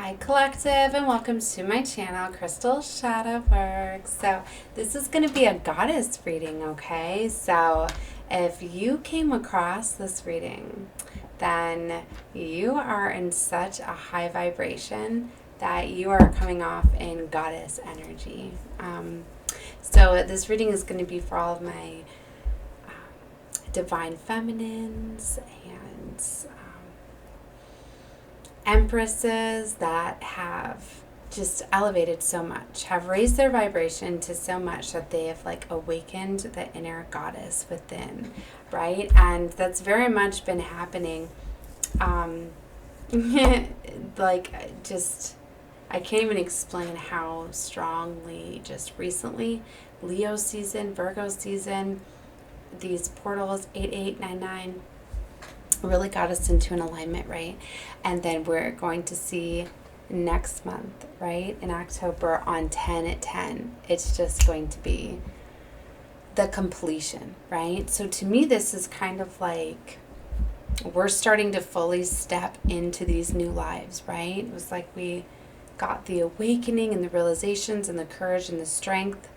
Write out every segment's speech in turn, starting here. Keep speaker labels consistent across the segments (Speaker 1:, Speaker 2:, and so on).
Speaker 1: Hi Collective, and welcome to my channel, Crystal Shadow Work. So this is going to be a goddess reading, okay? So if you came across this reading, then you are in such a high vibration that you are coming off in goddess energy. So this reading is going to be for all of my divine feminines and empresses that have just elevated so much, have raised their vibration to so much that they have like awakened the inner goddess within, right? And that's very much been happening. Like just, I can't even explain how strongly just recently, Leo season, Virgo season, these portals 8899 really got us into an alignment, right? And then we're going to see next month, right, in October on 10 at 10, it's just going to be the completion, right? So to me, this is kind of like we're starting to fully step into these new lives, right? It was like we got the awakening and the realizations and the courage and the strength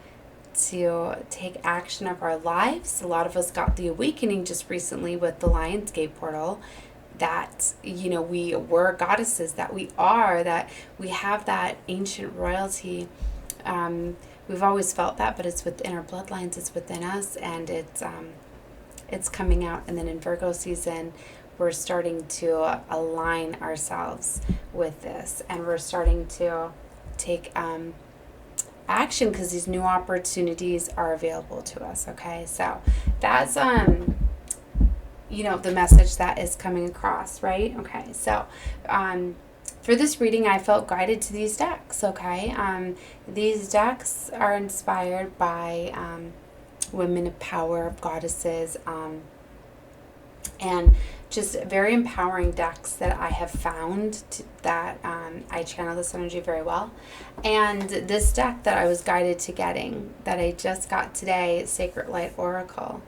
Speaker 1: to take action of our lives. A lot of us got the awakening just recently with the Lionsgate portal that, you know, we were goddesses, that we are, that we have that ancient royalty. We've always felt that, but it's within our bloodlines, it's within us, and it's coming out. And then in Virgo season, we're starting to align ourselves with this, and we're starting to take action because these new opportunities are available to us. Okay, so that's you know, the message that is coming across, right? Okay, so for this reading, I felt guided to these decks. Okay, these decks are inspired by women of power, goddesses, and just very empowering decks that I have found that I channel this energy very well. And this deck that I was guided to getting, that I just got today, Sacred Light Oracle,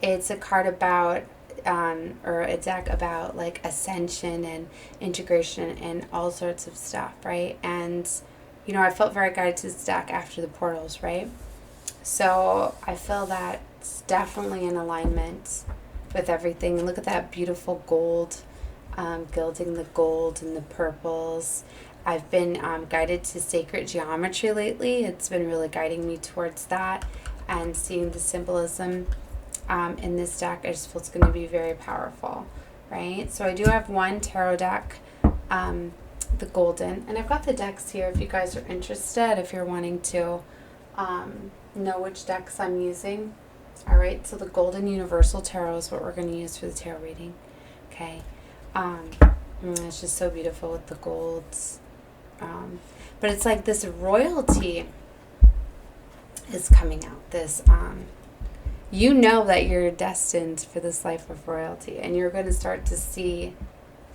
Speaker 1: it's a card about, or a deck about like ascension and integration and all sorts of stuff, right? And, you know, I felt very guided to this deck after the portals, right? So I feel that it's definitely in alignment with everything. Look at that beautiful gold, gilding the gold and the purples. I've been guided to sacred geometry lately. It's been really guiding me towards that and seeing the symbolism in this deck. I just feel it's going to be very powerful, right? So I do have one tarot deck, the golden, and I've got the decks here if you guys are interested, if you're wanting to know which decks I'm using. All right, so the Golden Universal Tarot is what we're going to use for the tarot reading. Okay, it's just so beautiful with the golds. But it's like this royalty is coming out. This, you know that you're destined for this life of royalty, and you're going to start to see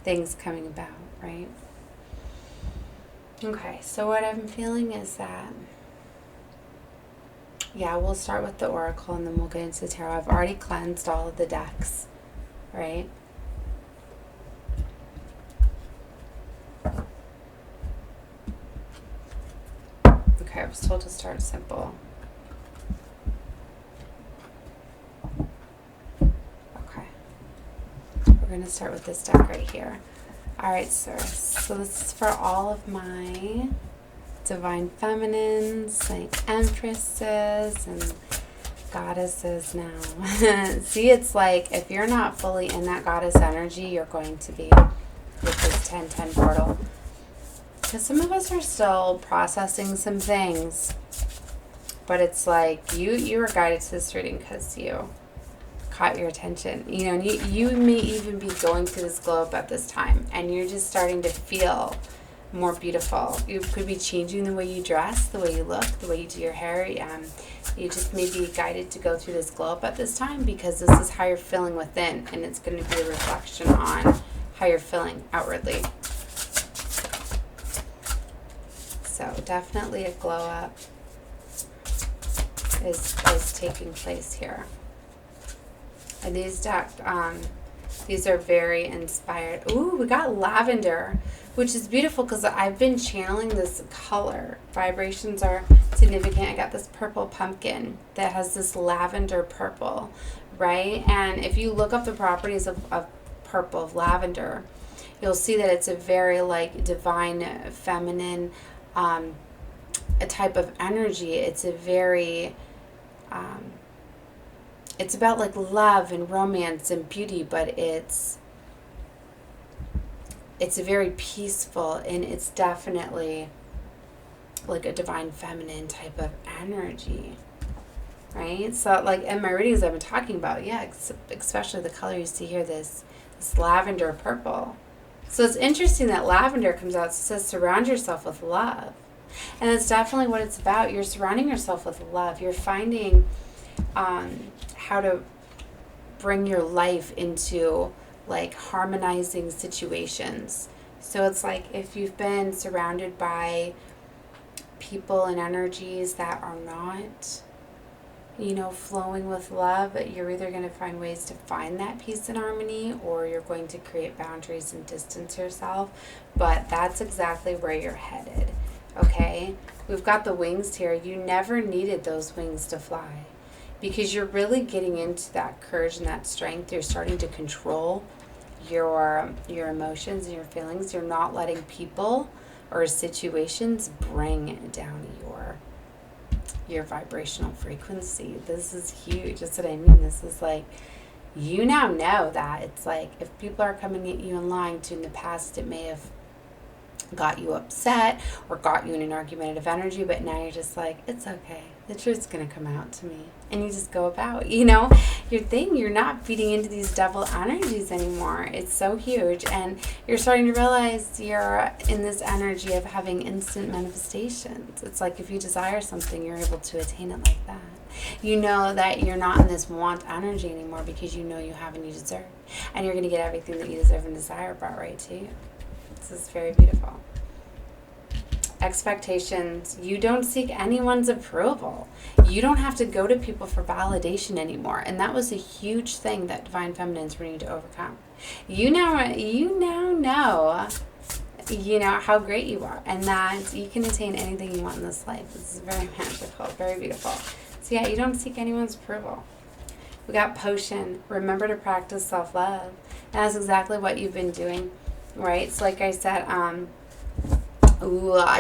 Speaker 1: things coming about, right? Okay, so what I'm feeling is that, yeah, we'll start with the oracle and then we'll get into the tarot. I've already cleansed all of the decks, right? Okay, I was told to start simple. Okay. We're going to start with this deck right here. All right, sir. So this is for all of my divine feminines, like empresses and goddesses now. See, it's like if you're not fully in that goddess energy, you're going to be with this 10-10 portal. Because some of us are still processing some things, but it's like you were guided to this reading because you caught your attention. You know, and you may even be going through this glow up at this time, and you're just starting to feel more beautiful. You could be changing the way you dress, the way you look, the way you do your hair. You just may be guided to go through this glow up at this time because this is how you're feeling within, and it's going to be a reflection on how you're feeling outwardly. So definitely a glow up is taking place here. And these are very inspired. Ooh, we got lavender. which is beautiful because I've been channeling this color. Vibrations are significant. I got this purple pumpkin that has this lavender purple, right? And if you look up the properties of purple, of lavender, you'll see that it's a very like divine feminine a type of energy. It's a very it's about like love and romance and beauty, but it's a very peaceful, and it's definitely like a divine feminine type of energy, right? So like in my readings I've been talking about, yeah, especially the color you see here, this lavender purple. So it's interesting that lavender comes out. It says surround yourself with love. And that's definitely what it's about. You're surrounding yourself with love. You're finding how to bring your life into like harmonizing situations. So it's like if you've been surrounded by people and energies that are not, flowing with love, you're either going to find ways to find that peace and harmony, or you're going to create boundaries and distance yourself. But that's exactly where you're headed. Okay, we've got the wings here. You never needed those wings to fly, because you're really getting into that courage and that strength. You're starting to control your emotions and your feelings. You're not letting people or situations bring down your vibrational frequency. This is huge. That's what I mean. This is like, you now know that it's like if people are coming at you and lying to you in the past, it may have got you upset or got you in an argumentative energy, but now you're just like, it's okay, the truth's gonna come out to me, and you just go about your thing. You're not feeding into these devil energies anymore. It's so huge, and you're starting to realize you're in this energy of having instant manifestations. It's like if you desire something, you're able to attain it like that. You know that you're not in this want energy anymore, because you know you have and you deserve, and you're going to get everything that you deserve and desire brought right to you. This is very beautiful. Expectations. You don't seek anyone's approval. You don't have to go to people for validation anymore. And that was a huge thing that Divine Feminines were needing to overcome. You now know, how great you are, and that you can attain anything you want in this life. This is very magical, very beautiful. So yeah, you don't seek anyone's approval. We got potion. Remember to practice self-love. And that's exactly what you've been doing. Right? So like I said, I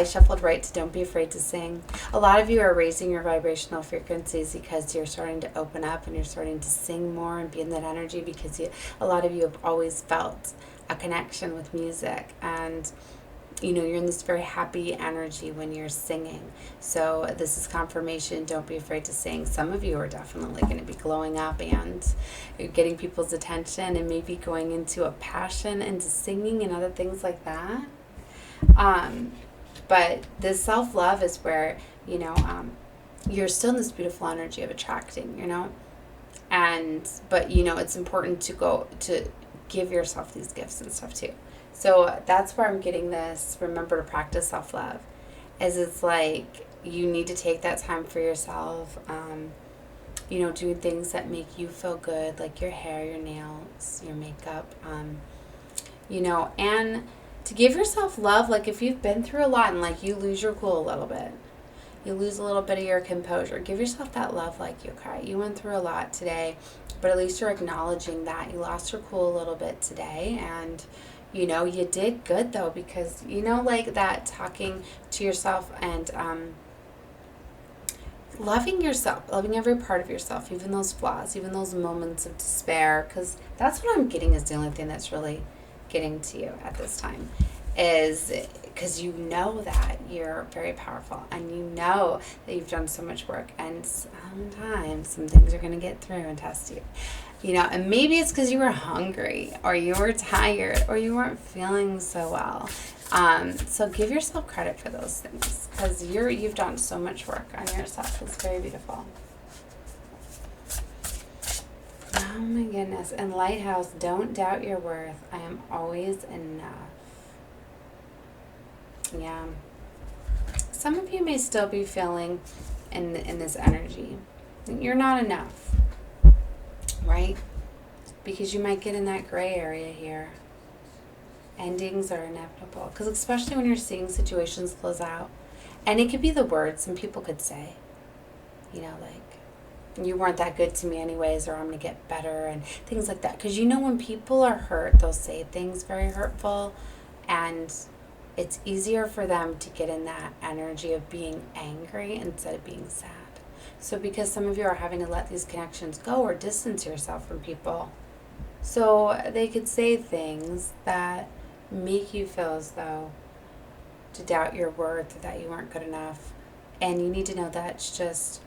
Speaker 1: shuffled right to don't be afraid to sing. A lot of you are raising your vibrational frequencies because you're starting to open up and you're starting to sing more and be in that energy, because a lot of you have always felt a connection with music, and you're in this very happy energy when you're singing. So this is confirmation. Don't be afraid to sing. Some of you are definitely going to be glowing up and getting people's attention, and maybe going into a passion into singing and other things like that. But this self-love is where, you're still in this beautiful energy of attracting, but it's important to go to give yourself these gifts and stuff too. So that's where I'm getting this. Remember to practice self-love. As it's like you need to take that time for yourself. Doing things that make you feel good, like your hair, your nails, your makeup. And to give yourself love. Like if you've been through a lot and like you lose your cool a little bit, you lose a little bit of your composure, give yourself that love. Like, you went through a lot today, but at least you're acknowledging that you lost your cool a little bit today, and you did good though, because like that, talking to yourself and loving yourself, loving every part of yourself, even those flaws, even those moments of despair, because that's what I'm getting is the only thing that's really getting to you at this time, is because that you're very powerful, and that you've done so much work, and sometimes some things are going to get through and test you. And maybe it's because you were hungry, or you were tired, or you weren't feeling so well. So give yourself credit for those things, because you've done so much work on yourself. It's very beautiful. Oh my goodness. And Lighthouse, don't doubt your worth. I am always enough. Yeah. Some of you may still be feeling in this energy that you're not enough. Right? Because you might get in that gray area here. Endings are inevitable. Because especially when you're seeing situations close out. And it could be the words some people could say. You know, like, you weren't that good to me anyways, or I'm going to get better, and things like that. Because you know when people are hurt, they'll say things very hurtful. And it's easier for them to get in that energy of being angry instead of being sad. So because some of you are having to let these connections go or distance yourself from people, so they could say things that make you feel as though to doubt your worth, that you weren't good enough. And you need to know that's just,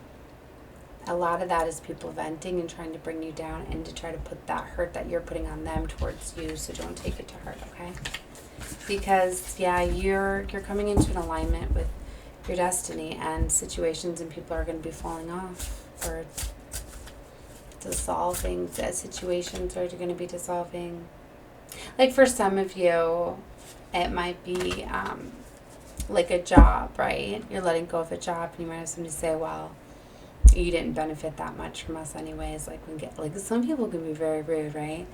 Speaker 1: a lot of that is people venting and trying to bring you down and to try to put that hurt that you're putting on them towards you. So don't take it to heart, okay? Because, yeah, you're coming into an alignment with your destiny, and situations and people are going to be falling off or dissolving. Situations are going to be dissolving. Like for some of you, it might be like a job, right? You're letting go of a job, and you might have somebody say, well, you didn't benefit that much from us anyways. Like some people can be very rude, right?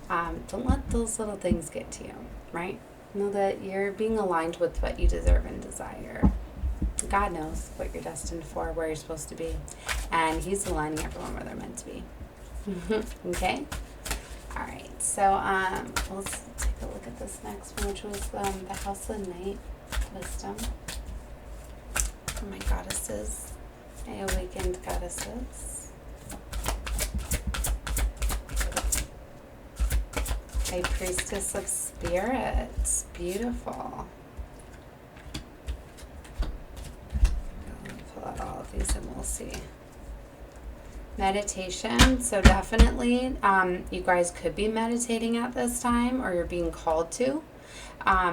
Speaker 1: Don't let those little things get to you, right? Know that you're being aligned with what you deserve and desire. God knows what you're destined for, where you're supposed to be. And He's aligning everyone where they're meant to be. Okay? All right. So let's take a look at this next one, which was the House of Night Wisdom for my goddesses, my awakened goddesses. A Priestess of Spirits. Beautiful. Pull out all of these and we'll see. Meditation. So definitely you guys could be meditating at this time, or you're being called to,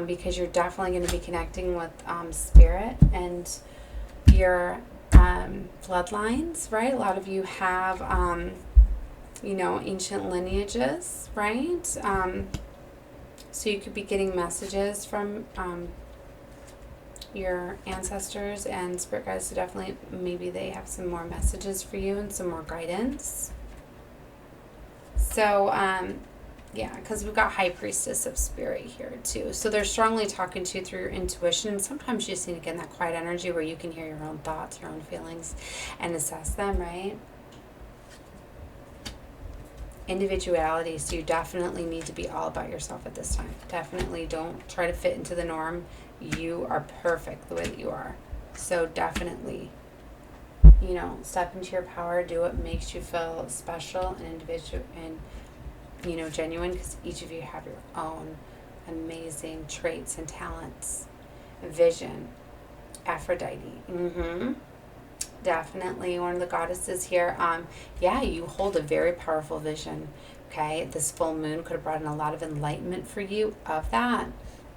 Speaker 1: because you're definitely going to be connecting with spirit and your bloodlines, right? A lot of you have you know, ancient lineages, right? So you could be getting messages from your ancestors and spirit guides. So definitely, maybe they have some more messages for you and some more guidance. So, yeah, because we've got High Priestess of Spirit here too. So they're strongly talking to you through your intuition. Sometimes you just need to get in that quiet energy where you can hear your own thoughts, your own feelings, and assess them, right? Individuality, so you definitely need to be all about yourself at this time. Definitely don't try to fit into the norm. You are perfect the way that you are. So definitely, you know, step into your power, do what makes you feel special and individual and, you know, genuine, because each of you have your own amazing traits and talents. Vision. Aphrodite. Definitely one of the goddesses here. Yeah, you hold a very powerful vision. Okay, this full moon could have brought in a lot of enlightenment for you of that,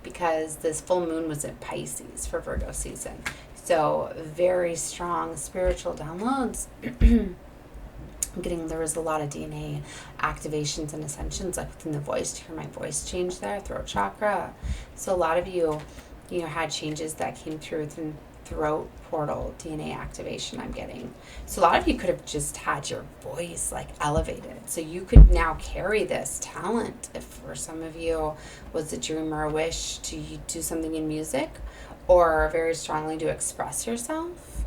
Speaker 1: because this full moon was in Pisces for Virgo season. So very strong spiritual downloads. There was a lot of DNA activations and ascensions, like within the voice. To hear my voice change there, throat chakra. So a lot of you, you know, had changes that came through within throat portal DNA activation I'm getting. So a lot of you could have just had your voice like elevated. So you could now carry this talent. If for some of you was a dream or a wish to do something in music, or very strongly to express yourself,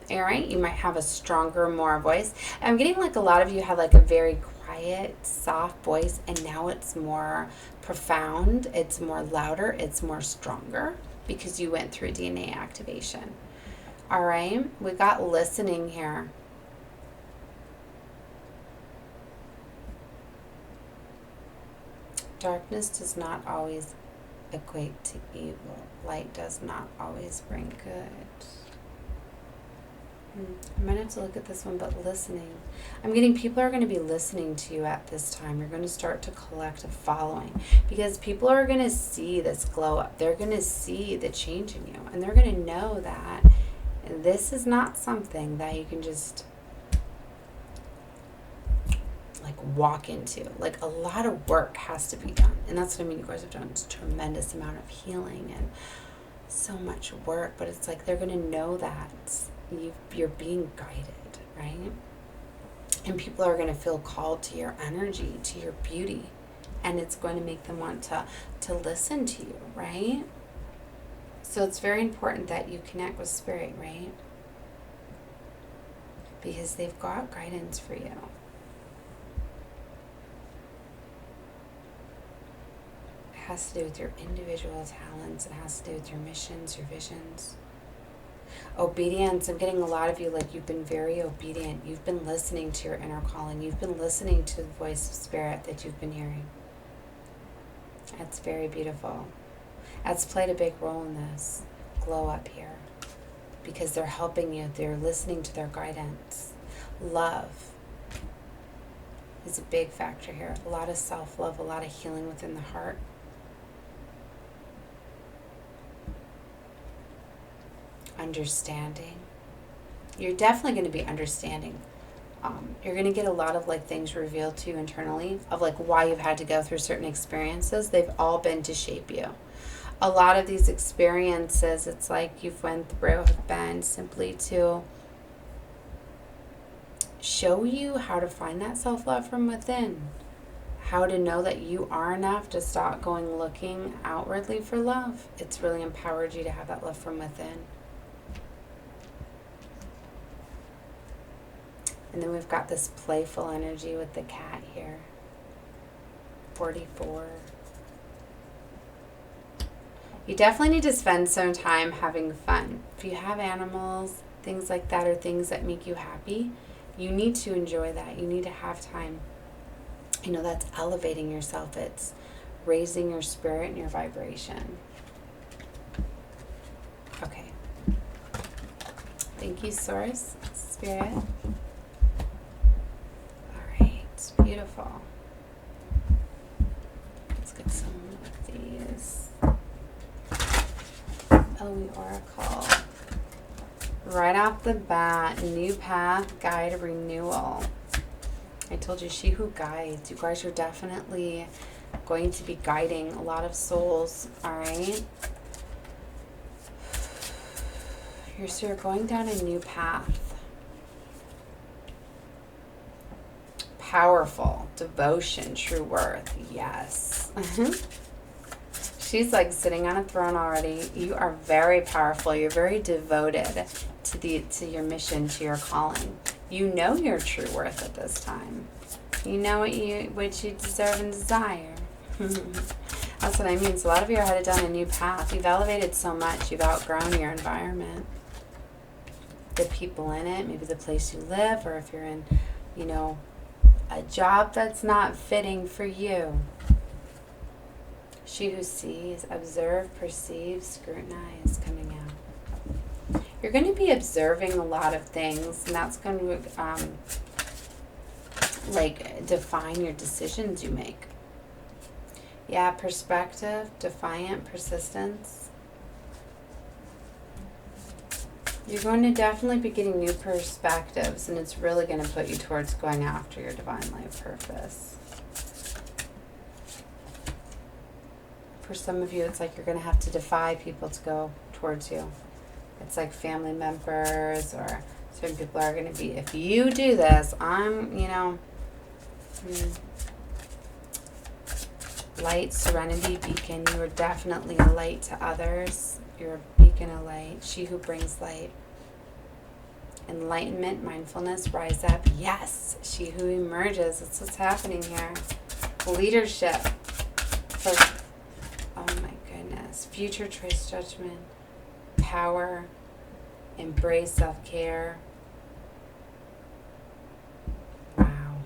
Speaker 1: all right, you might have a stronger, more voice. I'm getting like a lot of you had like a very quiet, soft voice, and now it's more profound, it's more louder, it's more stronger, because you went through DNA activation. All right, we got listening here. Darkness does not always equate to evil. Light does not always bring good. I might have to look at this one, but listening. I'm getting people are going to be listening to you at this time. You're going to start to collect a following, because people are going to see this glow up. They're going to see the change in you, and they're going to know that this is not something that you can just like walk into. Like, a lot of work has to be done, and that's what I mean. You guys have done a tremendous amount of healing and so much work, but it's like they're going to know that you're being guided, right? And people are going to feel called to your energy, to your beauty, and it's going to make them want to listen to you, right? So it's very important that you connect with Spirit, right? Because they've got guidance for you. It has to do with your individual talents. It has to do with your missions, your visions. Obedience. I'm getting a lot of you, like, you've been very obedient. You've been listening to your inner calling. You've been listening to the voice of Spirit that you've been hearing. That's very beautiful. That's played a big role in this glow up here, because they're helping you. They're listening to their guidance. Love is a big factor here. A lot of self-love, a lot of healing within the heart. Understanding. You're definitely going to be understanding. You're going to get a lot of, like, things revealed to you internally of, like, why you've had to go through certain experiences. They've all been to shape you. A lot of these experiences, it's like you've went through, have been simply to show you how to find that self-love from within. How to know that you are enough to stop going looking outwardly for love. It's really empowered you to have that love from within. And then we've got this playful energy with the cat here. 44. You definitely need to spend some time having fun. If you have animals, things like that, or things that make you happy, you need to enjoy that. You need to have time. You know, that's elevating yourself. It's raising your spirit and your vibration. Okay. Thank you, Source, Spirit. Beautiful. Let's get some of these. Ellie Oracle. Right off the bat, new path, guide, renewal. I told you, she who guides. You guys are definitely going to be guiding a lot of souls, alright? So you're going down a new path. Powerful, devotion, true worth, yes. She's like sitting on a throne already. You are very powerful. You're very devoted to your mission, to your calling. You know your true worth at this time. You know what you deserve and desire. That's what I mean. So a lot of you are headed down a new path. You've elevated so much. You've outgrown your environment. The people in it, maybe the place you live, or if you're in, you know, a job that's not fitting for you. She who sees, observe, perceives, scrutinize, coming out. You're going to be observing a lot of things, and that's going to define your decisions you make. Yeah, perspective, defiant, persistence. You're going to definitely be getting new perspectives, and it's really going to put you towards going after your divine life purpose. For some of you, it's like you're going to have to defy people to go towards you. It's like family members, or certain people are going to be, if you do this, light, serenity, beacon. You are definitely a light to others. You're a beacon of light. She who brings light. Enlightenment, mindfulness, rise up. Yes, she who emerges. That's what's happening here. Leadership. Oh my goodness. Future choice judgment. Power. Embrace self-care. Wow.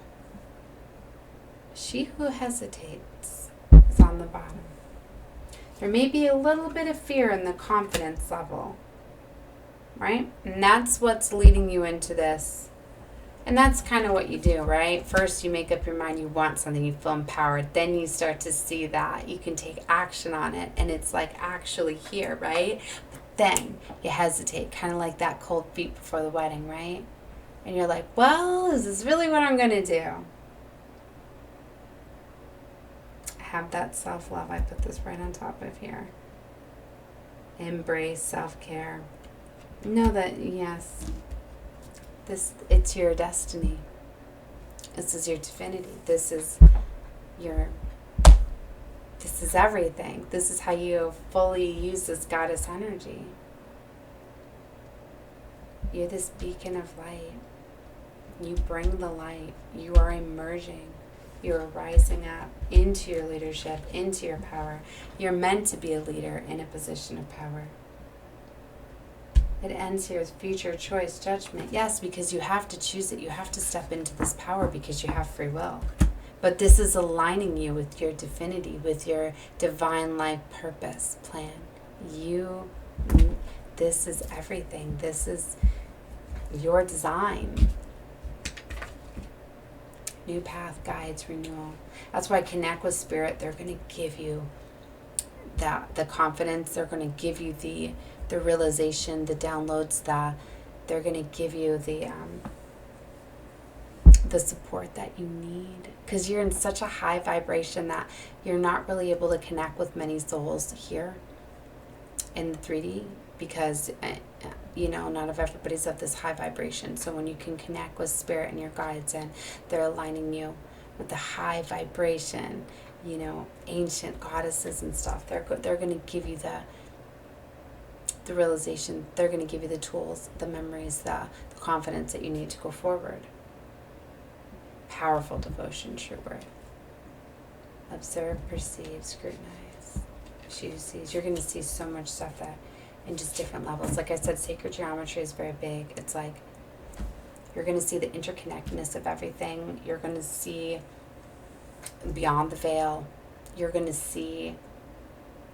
Speaker 1: She who hesitates is on the bottom. There may be a little bit of fear in the confidence level, right? And that's what's leading you into this. And that's kind of what you do, right? First, you make up your mind you want something, you feel empowered. Then you start to see that you can take action on it, and it's like actually here, right? But then you hesitate, kind of like that cold feet before the wedding, right? And you're like, well, is this really what I'm going to do? Have that self-love. I put this right on top of here. Embrace self-care. Know that, yes, it's your destiny. This is your divinity. This is your This is everything. This is how you fully use this goddess energy. You're this beacon of light. You bring the light. You are emerging. You're rising up into your leadership, into your power. You're meant to be a leader in a position of power. It ends here with future choice, judgment. Yes, because you have to choose it. You have to step into this power because you have free will. But this is aligning you with your divinity, with your divine life purpose plan. This is everything. This is your design. New path, guides, renewal. That's why connect with spirit. They're going to give you the confidence. They're going to give you the realization, the downloads. They're going to give you the support that you need, because you're in such a high vibration that you're not really able to connect with many souls here in the 3D, because not everybody's of this high vibration. So when you can connect with spirit and your guides, and they're aligning you with the high vibration, ancient goddesses and stuff, they're going to give you the realization. They're going to give you the tools, the memories, the confidence that you need to go forward. Powerful devotion, true worth. Observe, perceive, scrutinize, choose, seize. You're going to see so much stuff that in just different levels. Like I said, sacred geometry is very big. It's like you're going to see the interconnectedness of everything. You're going to see beyond the veil. You're going to see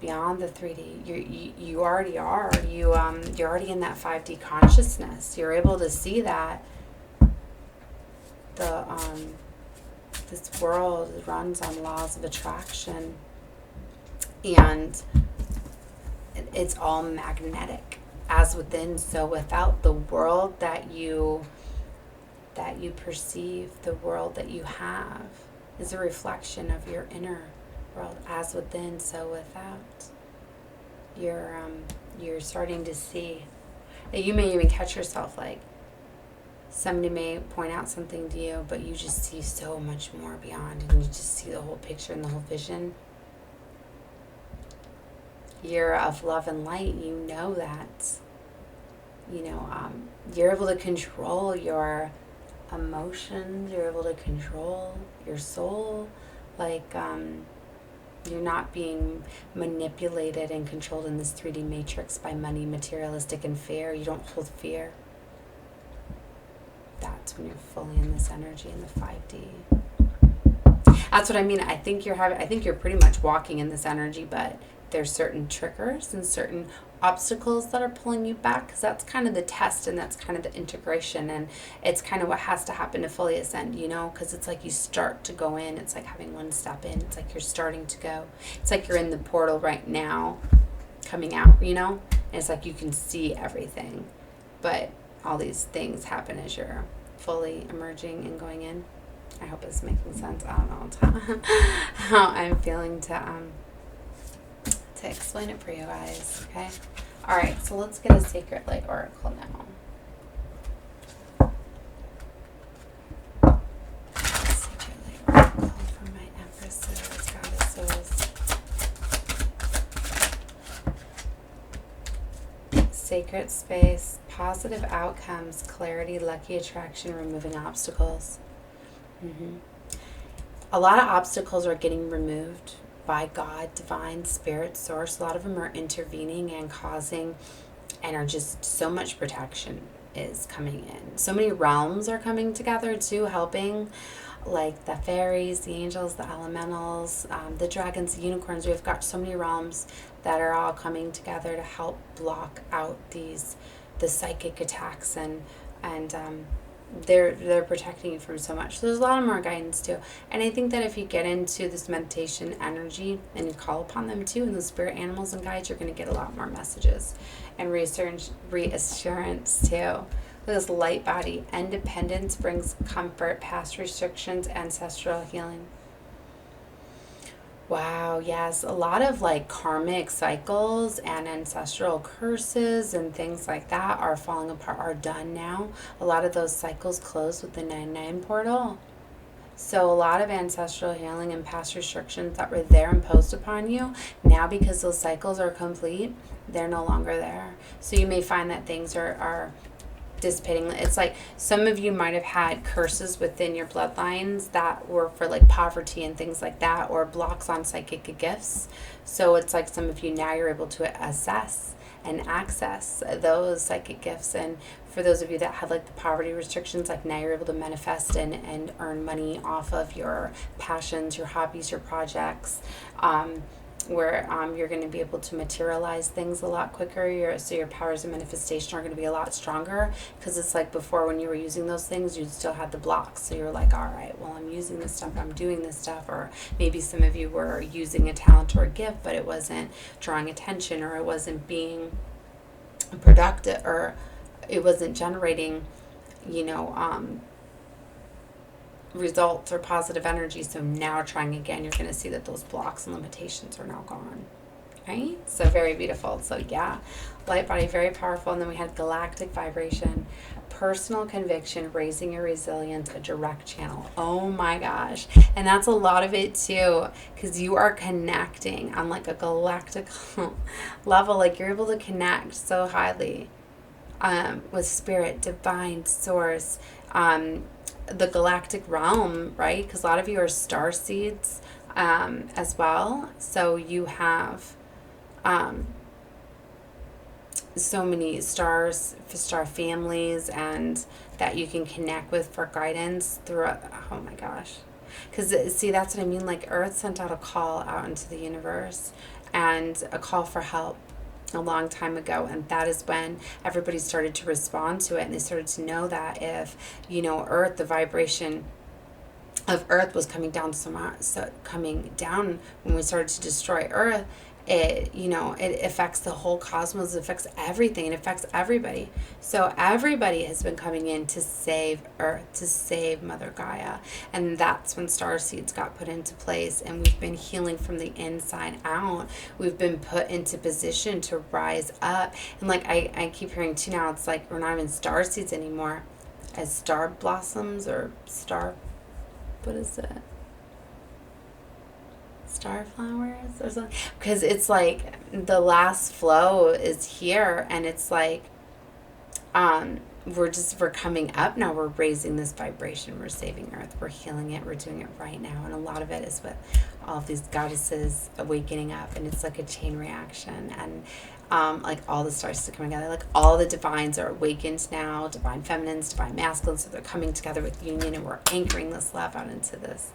Speaker 1: beyond the 3D. You already are. You're already in that 5D consciousness. You're able to see that this world runs on laws of attraction, and it's all magnetic. As within, so without. The world that you perceive, the world that you have, is a reflection of your inner world. As within, so without. You're starting to see. You may even catch yourself like, somebody may point out something to you, but you just see so much more beyond, and you just see the whole picture and the whole vision. You're of love and light. You know that. You're able to control your emotions. You're able to control your soul. Like, you're not being manipulated and controlled in this 3D matrix by money, materialistic, and fear. You don't hold fear. That's when you're fully in this energy in the 5D. That's what I mean. I think you're pretty much walking in this energy, but there's certain triggers and certain obstacles that are pulling you back, because that's kind of the test, and that's kind of the integration, and it's kind of what has to happen to fully ascend, because it's like you start to go in. It's like having one step in. It's like you're starting to go. It's like you're in the portal right now, coming out, and it's like you can see everything, but all these things happen as you're fully emerging and going in. I hope it's making sense. I don't know how I'm feeling to explain it for you guys. Okay. All right. So let's get a sacred light oracle now. Sacred light oracle for my empresses, goddesses. Sacred space. Positive outcomes, clarity, lucky attraction, removing obstacles. A lot of obstacles are getting removed by God, divine, spirit, source. A lot of them are intervening and causing, and are just so much protection is coming in. So many realms are coming together too, helping, like the fairies, the angels, the elementals, the dragons, the unicorns. We've got so many realms that are all coming together to help block out the psychic attacks, and they're protecting you from so much. So there's a lot of more guidance too. And I think that if you get into this meditation energy and you call upon them too, and the spirit animals and guides, you're going to get a lot more messages and reassurance too. This light body, independence brings comfort, past restrictions, ancestral healing. Wow, yes, a lot of like karmic cycles and ancestral curses and things like that are falling apart, are done now. A lot of those cycles close with the 9/9 portal. So a lot of ancestral healing and past restrictions that were there imposed upon you, now because those cycles are complete, they're no longer there. So you may find that things are dissipating. It's like some of you might have had curses within your bloodlines that were for like poverty and things like that, or blocks on psychic gifts. So it's like some of you now you're able to assess and access those psychic gifts. And for those of you that had like the poverty restrictions, like now you're able to manifest and earn money off of your passions, your hobbies, your projects, where you're going to be able to materialize things a lot quicker. So your powers of manifestation are going to be a lot stronger, because it's like before when you were using those things, you still had the blocks. So you're like, all right, well, I'm using this stuff, I'm doing this stuff. Or maybe some of you were using a talent or a gift, but it wasn't drawing attention, or it wasn't being productive, or it wasn't generating, results or positive energy. So now trying again, you're going to see that those blocks and limitations are now gone. Right? So very beautiful. So yeah, light body, very powerful. And then we had galactic vibration, personal conviction, raising your resilience, a direct channel. Oh my gosh. And that's a lot of it too, because you are connecting on like a galactic level. Like you're able to connect so highly with spirit, divine source, the galactic realm, right? Because a lot of you are star seeds as well. So you have so many star families, and that you can connect with for guidance throughout. Oh my gosh. Because see, that's what I mean. Like Earth sent out a call out into the universe, and a call for help a long time ago, and that is when everybody started to respond to it, and they started to know that if Earth, the vibration of Earth was coming down coming down when we started to destroy Earth, it affects the whole cosmos, it affects everything, it affects everybody. So everybody has been coming in to save Earth, to save Mother Gaia, and that's when star seeds got put into place, and we've been healing from the inside out. We've been put into position to rise up, and like I keep hearing too now, it's like we're not even star seeds anymore, as star blossoms, or what is it? Star flowers or something, because it's like the last flow is here, and it's like we're coming up now, we're raising this vibration, we're saving Earth, we're healing it, we're doing it right now. And a lot of it is with all of these goddesses awakening up, and it's like a chain reaction, and like all the stars are coming together, like all the divines are awakened now, divine feminines, divine masculines, so they're coming together with union, and we're anchoring this love out into this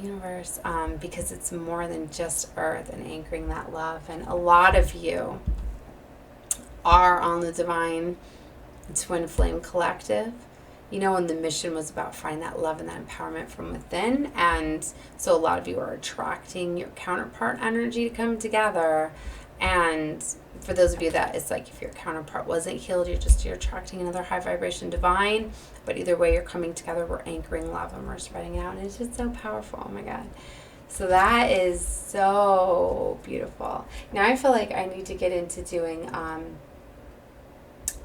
Speaker 1: universe, because it's more than just Earth, and anchoring that love. And a lot of you are on the divine twin flame collective, and the mission was about finding that love and that empowerment from within. And so a lot of you are attracting your counterpart energy to come together. And for those of you that it's like, if your counterpart wasn't healed, you're attracting another high vibration divine. But either way, you're coming together, we're anchoring love, and we're spreading it out, and it's just so powerful. Oh my God. So that is so beautiful. Now I feel like I need to get into doing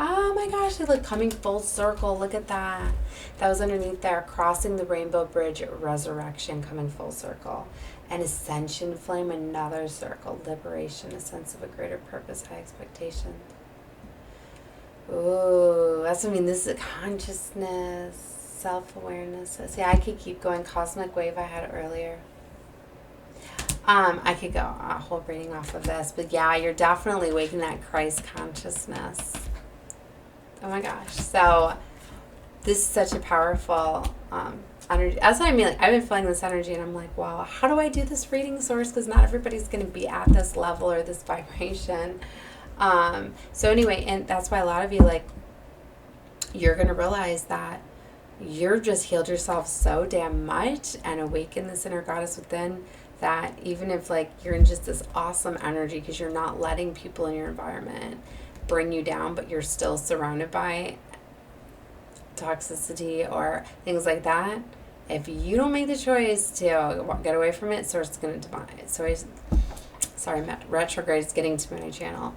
Speaker 1: oh my gosh, like coming full circle. Look at that. That was underneath there. Crossing the rainbow bridge, resurrection, coming full circle. An ascension flame, another circle. Liberation, a sense of a greater purpose, high expectation. Ooh, that's what I mean. This is consciousness, self-awareness. See, I could keep going. Cosmic wave I had earlier. I could go a whole reading off of this. But yeah, you're definitely waking that Christ consciousness. Oh my gosh. So this is such a powerful energy. That's what I mean. Like, I've been feeling this energy, and I'm like, wow, how do I do this reading, source? Because not everybody's going to be at this level or this vibration. So anyway, and that's why a lot of you, like, you're going to realize that you're just healed yourself so damn much and awakened this inner goddess within, that even if like you're in just this awesome energy, because you're not letting people in your environment bring you down, but you're still surrounded by toxicity or things like that, if you don't make the choice to get away from it, source is going to divide it. Sorry, retrograde is getting to my channel.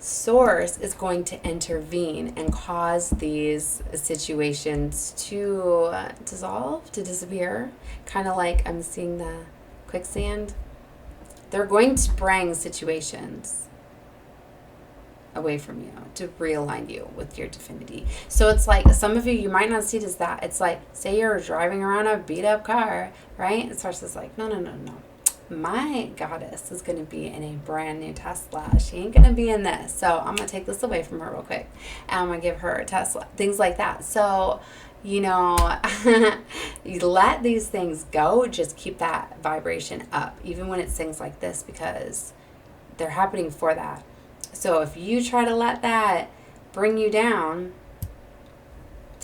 Speaker 1: Source is going to intervene and cause these situations to dissolve, to disappear. Kind of like I'm seeing the quicksand. They're going to bring situations away from you to realign you with your divinity. So it's like, some of you might not see it as that. It's like, say you're driving around a beat up car, right? And Source is like, no. My goddess is going to be in a brand new Tesla. She ain't going to be in this. So I'm going to take this away from her real quick. And I'm going to give her a Tesla. Things like that. So, you let these things go. Just keep that vibration up. Even when it's things like this, because they're happening for that. So if you try to let that bring you down,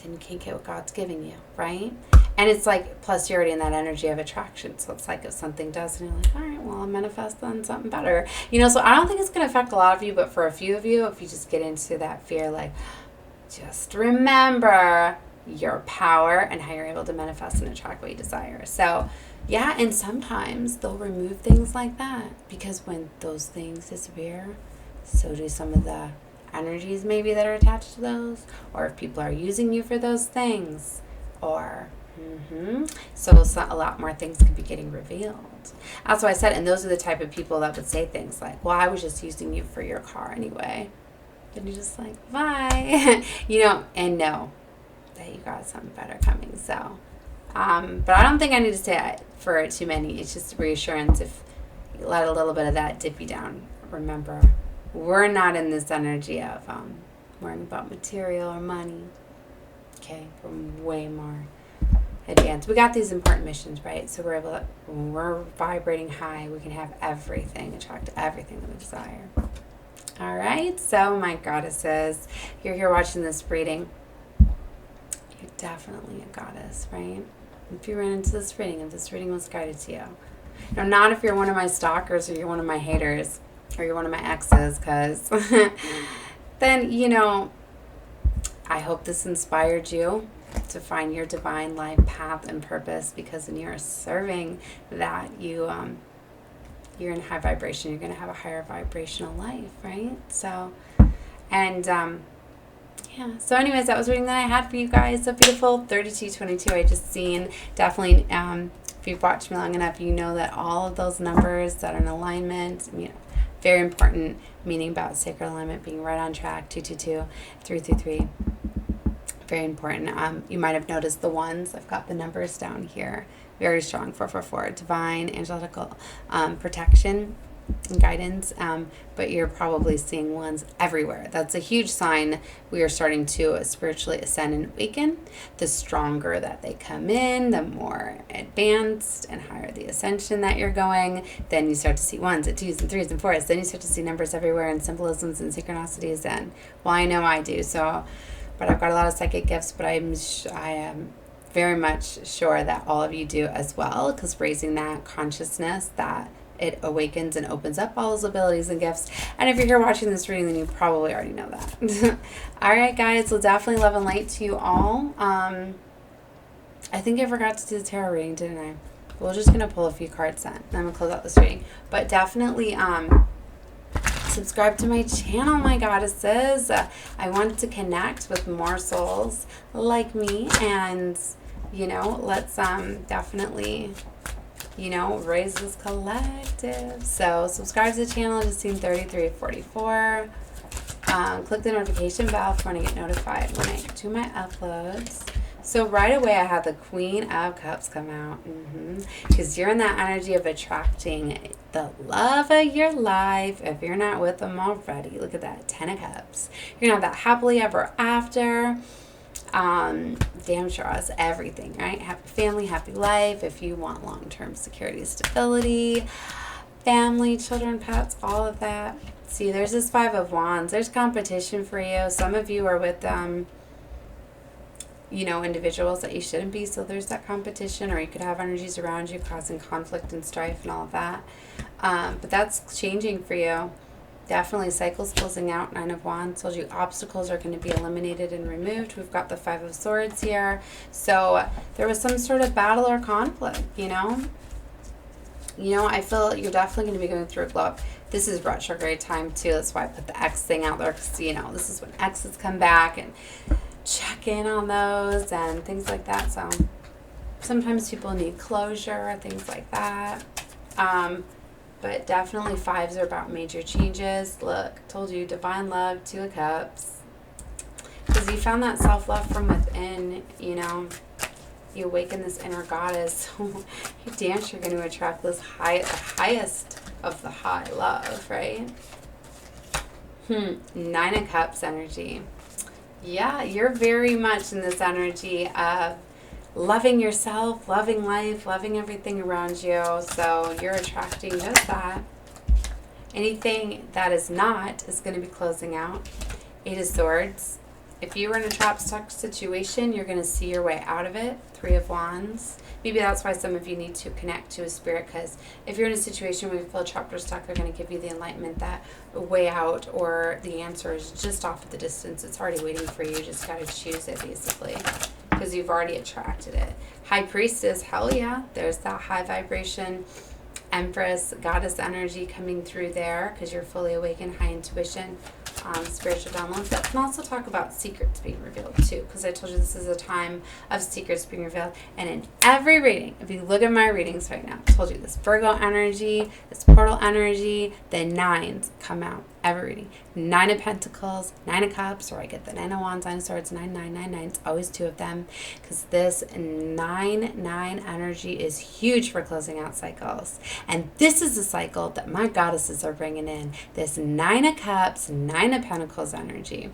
Speaker 1: then you can't get what God's giving you, right? And it's like, plus you're already in that energy of attraction. So it's like, if something does, and you're like, all right, well, I'll manifest on something better. So I don't think it's going to affect a lot of you, but for a few of you, if you just get into that fear, like, just remember your power and how you're able to manifest and attract what you desire. So, yeah, and sometimes they'll remove things like that, because when those things disappear, so do some of the energies maybe that are attached to those, or if people are using you for those things, or so a lot more things could be getting revealed. That's why I said, and those are the type of people that would say things like, well, I was just using you for your car anyway. And you're just like, bye. And know that you got something better coming. So, but I don't think I need to say it for too many. It's just reassurance. If you let a little bit of that dip you down, remember, we're not in this energy of worrying about material or money. Okay, we're way more advanced. We got these important missions, right? So we're able to, when we're vibrating high, we can have everything, attract everything that we desire. All right, so my goddesses, you're here watching this reading. You're definitely a goddess, right? If you ran into this reading, if this reading was guided to you. Now, not if you're one of my stalkers or you're one of my haters or you're one of my exes, because then, I hope this inspired you to find your divine life path and purpose, because when you're serving that, you're in high vibration. You're going to have a higher vibrational life, right? So, and yeah. So anyways, that was reading that I had for you guys. So beautiful. 3222 I just seen. Definitely, if you've watched me long enough, you know that all of those numbers that are in alignment, very important, meaning about sacred alignment, being right on track. 222, 333. Very important. You might have noticed the ones. I've got the numbers down here. Very strong. 444. Divine, angelical protection and guidance. But you're probably seeing ones everywhere. That's a huge sign we are starting to spiritually ascend and awaken. The stronger that they come in, the more advanced and higher the ascension that you're going. Then you start to see ones and twos and threes and fours. Then you start to see numbers everywhere and symbolisms and synchronicities. And well, I know I do. So. But I've got a lot of psychic gifts, but I am very much sure that all of you do as well, because raising that consciousness, that it awakens and opens up all those abilities and gifts. And if you're here watching this reading, then you probably already know that. All right, guys, well, definitely love and light to you all. I think I forgot to do the tarot reading, didn't I? We're just going to pull a few cards then. I'm going to close out this reading. But definitely... subscribe to my channel, my goddesses. I wanted to connect with more souls like me, and let's definitely raise this collective. So subscribe to the channel. Just seen 3344. Click the notification bell if you want to get notified when I do my uploads. So right away I had the Queen of Cups come out. Because you're in that energy of attracting the love of your life. If you're not with them already, look at that, 10 of Cups. You're going to have that happily ever after. Damn sure us everything, right? Happy family, happy life. If you want long-term security, stability, family, children, pets, all of that. See, there's this 5 of Wands. There's competition for you. Some of you are with individuals that you shouldn't be, so there's that competition, or you could have energies around you causing conflict and strife and all of that. But that's changing for you. Definitely cycles closing out. 9 of Wands told you obstacles are going to be eliminated and removed. We've got the 5 of Swords here. So there was some sort of battle or conflict, You know, I feel you're definitely going to be going through a glow up. This is retrograde time too. That's why I put the X thing out there, because, you know, this is when X's come back and check in on those and things like that. So sometimes people need closure, things like that. But definitely 5s are about major changes. Look, told you, divine love, 2 of Cups. Because you found that self-love from within, you know. You awaken this inner goddess. You dance, you're going to attract this the highest of the high love, right? 9 of Cups energy. Yeah, you're very much in this energy of loving yourself, loving life, loving everything around you. So you're attracting just that. Anything that is not is going to be closing out. 8 of Swords. If you were in a trapped, stuck situation, you're going to see your way out of it. 3 of Wands. Maybe that's why some of you need to connect to a spirit, because if you're in a situation where you feel trapped or stuck, they're going to give you the enlightenment, that way out, or the answer is just off at the distance. It's already waiting for you. You just got to choose it, basically, because you've already attracted it. High Priestess, hell yeah. There's that high vibration Empress, goddess energy coming through there, because you're fully awakened, high intuition, spiritual downloads. That can also talk about secrets being revealed too, because I told you this is a time of secrets being revealed. And in every reading, if you look at my readings right now, I told you this Virgo energy, this portal energy, the 9s come out every reading. 9 of Pentacles, 9 of Cups, or I get the 9 of Wands, 9 of Swords, 9, 9, 9, 9. It's always 2 of them, because this 9, 9 energy is huge for closing out cycles. And this is a cycle that my goddesses are bringing in. This 9 of Cups, 9 of Pentacles energy.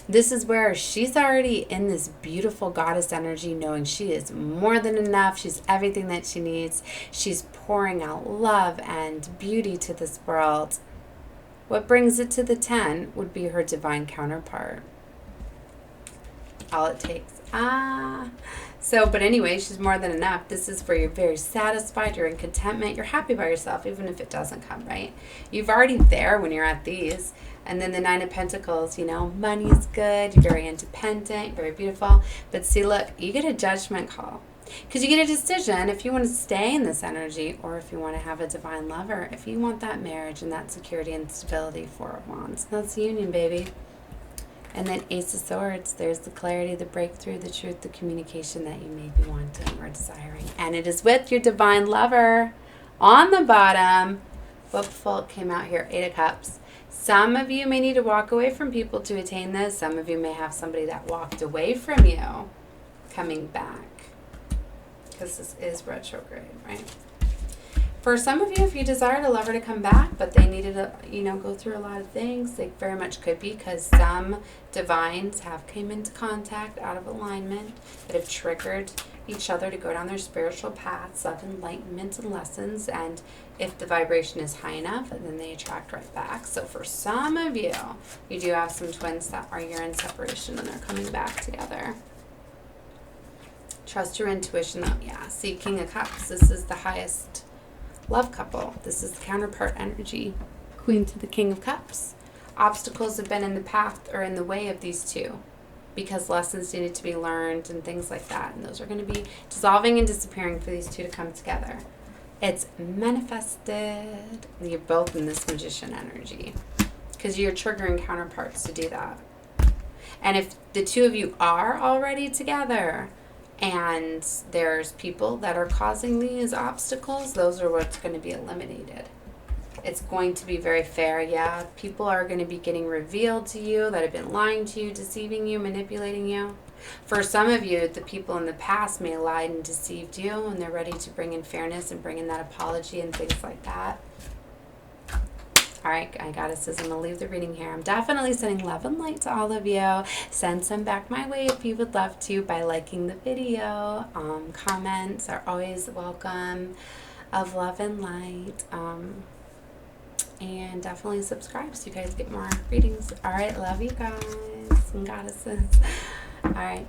Speaker 1: This is where she's already in this beautiful goddess energy, knowing she is more than enough. She's everything that she needs. She's pouring out love and beauty to this world. What brings it to the 10 would be her divine counterpart. All it takes. So, but anyway, she's more than enough. This is where you're very satisfied, you're in contentment, you're happy by yourself, even if it doesn't come, right? You've already there when you're at these. And then the 9 of Pentacles, you know, money's good, you're very independent, you're very beautiful. But see, look, you get a judgment call. Because you get a decision if you want to stay in this energy, or if you want to have a divine lover, if you want that marriage and that security and stability. 4 of Wands. That's union, baby. And then Ace of Swords. There's the clarity, the breakthrough, the truth, the communication that you may be wanting or desiring. And it is with your divine lover. On the bottom, what fault came out here? 8 of Cups. Some of you may need to walk away from people to attain this. Some of you may have somebody that walked away from you coming back, because this is retrograde, right? For some of you, if you desired a lover to come back, but they needed to, you know, go through a lot of things, they very much could be, because some divines have came into contact out of alignment that have triggered each other to go down their spiritual paths of enlightenment and lessons. And if the vibration is high enough, then they attract right back. So for some of you, you do have some twins that are you're in separation and they're coming back together. Trust your intuition, though. Yeah. See, King of Cups. This is the highest love couple. This is the counterpart energy. Queen to the King of Cups. Obstacles have been in the path or in the way of these two, because lessons needed to be learned and things like that. And those are going to be dissolving and disappearing for these two to come together. It's manifested. You're both in this magician energy, because you're triggering counterparts to do that. And if the two of you are already together, and there's people that are causing these obstacles, those are what's going to be eliminated. It's going to be very fair. Yeah, people are going to be getting revealed to you that have been lying to you, deceiving you, manipulating you. For some of you, the people in the past may have lied and deceived you, and they're ready to bring in fairness and bring in that apology and things like that. All right, I goddesses, I'm going to leave the reading here. I'm definitely sending love and light to all of you. Send some back my way if you would love to by liking the video. Comments are always welcome, of love and light. And definitely subscribe so you guys get more readings. All right, love you guys and goddesses. All right.